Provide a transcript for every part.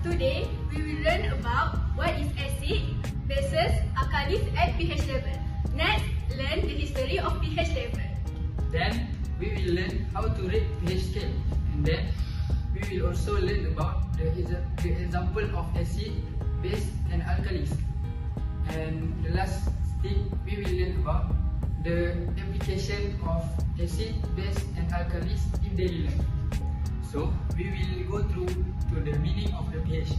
Today, we will learn about what is acid, bases, alkalis at pH level. Next, learn the history of pH level. Then, we will learn how to rate pH scale. And then, we will also learn about the example of acid, base and alkalis. And the last thing, we will learn about the application of acid, base and alkalis in daily life. So, we will go through to the meaning of the pH.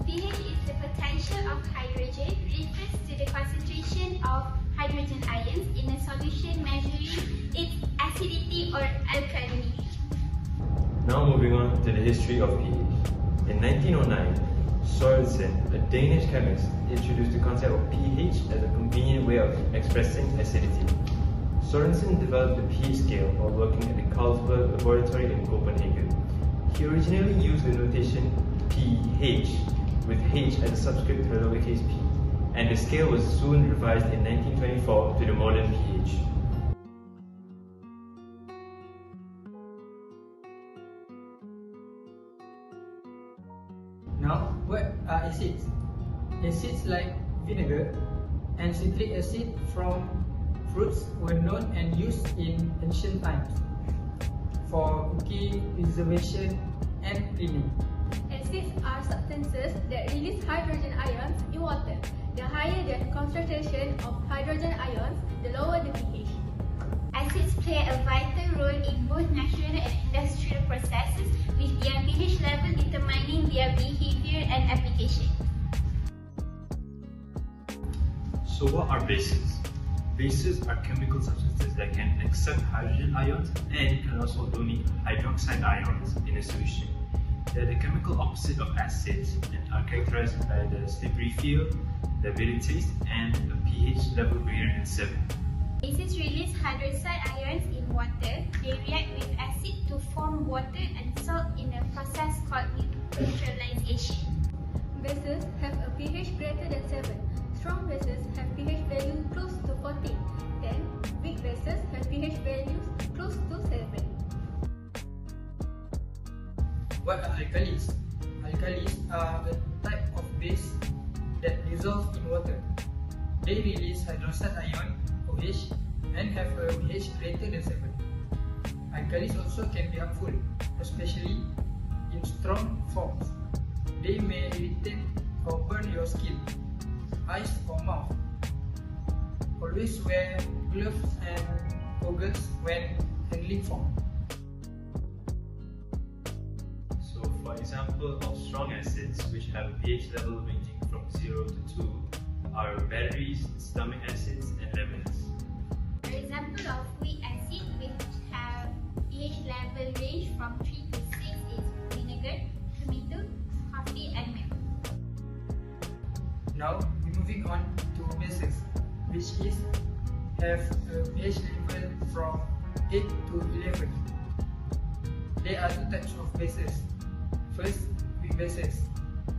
pH is the potential of hydrogen, refers to the concentration of hydrogen ions in a solution measuring its acidity or alkalinity. Now moving on to the history of pH. In 1909, Sorensen, a Danish chemist, introduced the concept of pH as a convenient way of expressing acidity. Sorensen developed the pH scale while working at the Carlsberg laboratory in Copenhagen. He originally used the notation pH, with H as a subscript to the lowercase p, and the scale was soon revised in 1924 to the modern pH. Now, what are acids? Acids like vinegar and citric acid from fruits were known and used in ancient times for cooking, preservation, and cleaning. Acids are substances that release hydrogen ions in water. The higher the concentration of hydrogen ions, the lower the pH. Acids play a vital role in both natural and industrial processes, with their pH level determining their behavior and application. So what are bases? Bases are chemical substances that can accept hydrogen ions and can also donate hydroxide ions in a solution. They are the chemical opposite of acids and are characterized by the slippery feel, the bitter taste, and a pH level greater than 7. Bases release hydroxide ions in water. They react with acid to form water and salt in a process called neutralization. Bases have a pH greater than 7. Strong bases have pH values close to 14. Then, weak bases have pH values close to 7. What are alkalis? Alkalis are a type of base that dissolve in water. They release hydroxide ion, OH, and have a pH greater than 7. Alkalis also can be harmful, especially in strong forms. They may irritate or burn your skin, eyes or mouth. Always wear gloves and goggles when handling foam. So for example of strong acids which have a pH level ranging from 0 to 2 are batteries, stomach acids, and lemons. For example of weak acid which have pH level range from 3 to 6 is vinegar, tomato, coffee, and milk. Now, we're moving on to bases, which is have a pH level from 8 to 11. There are two types of bases. First, weak bases.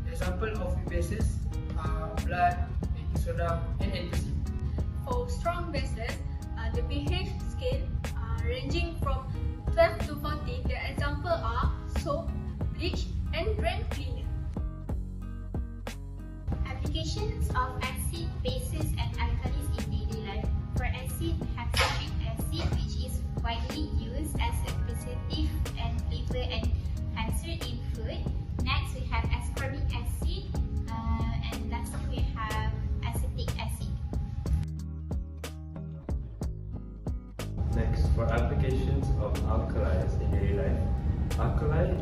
Example of weak bases are blood, baking soda, and NaCl. For strong bases, the pH scale ranging from 12 to 14. The example are soap, bleach, and drain cleaner. Applications of acid, bases, and alkalis in daily life. For acid, we have citric acid, which is widely used as a preservative and flavor enhancer in food. Next, we have ascorbic acid, and lastly, we have acetic acid. Next, for applications of alkalis in daily life, alkali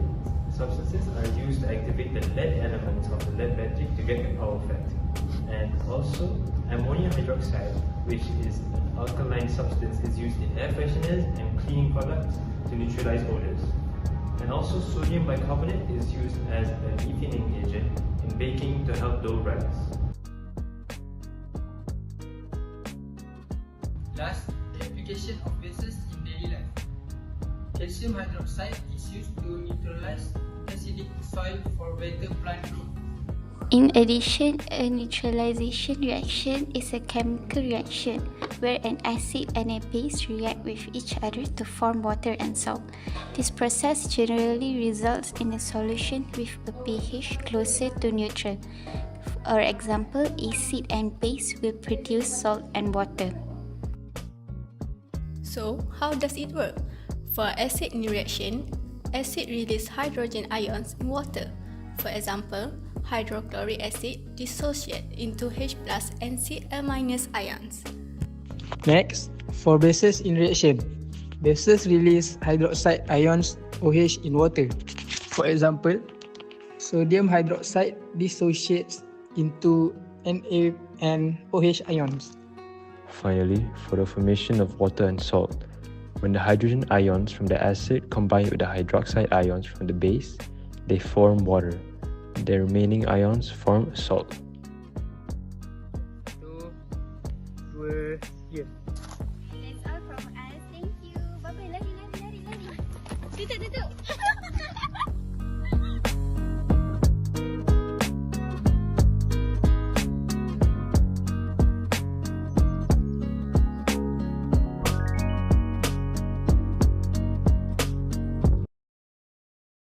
substances are used to activate the lead elements of the lead battery to get the power effect. And also, ammonium hydroxide, which is an alkaline substance, is used in air fresheners and cleaning products to neutralize odors. And also, sodium bicarbonate is used as a leavening agent in baking to help dough rise. Last, the application of bases in daily life. Calcium hydroxide is used to neutralize acidic soil for better plant growth. In addition, a neutralization reaction is a chemical reaction where an acid and a base react with each other to form water and salt. This process generally results in a solution with a pH closer to neutral. For example, acid and base will produce salt and water. So, how does it work? For acid reaction, acid releases hydrogen ions in water. For example, hydrochloric acid dissociates into H+ and Cl- ions. Next, for bases in reaction, bases release hydroxide ions OH in water. For example, sodium hydroxide dissociates into Na and OH ions. Finally, for the formation of water and salt, when the hydrogen ions from the acid combine with the hydroxide ions from the base, they form water. The remaining ions form salt. 2, 2, 3.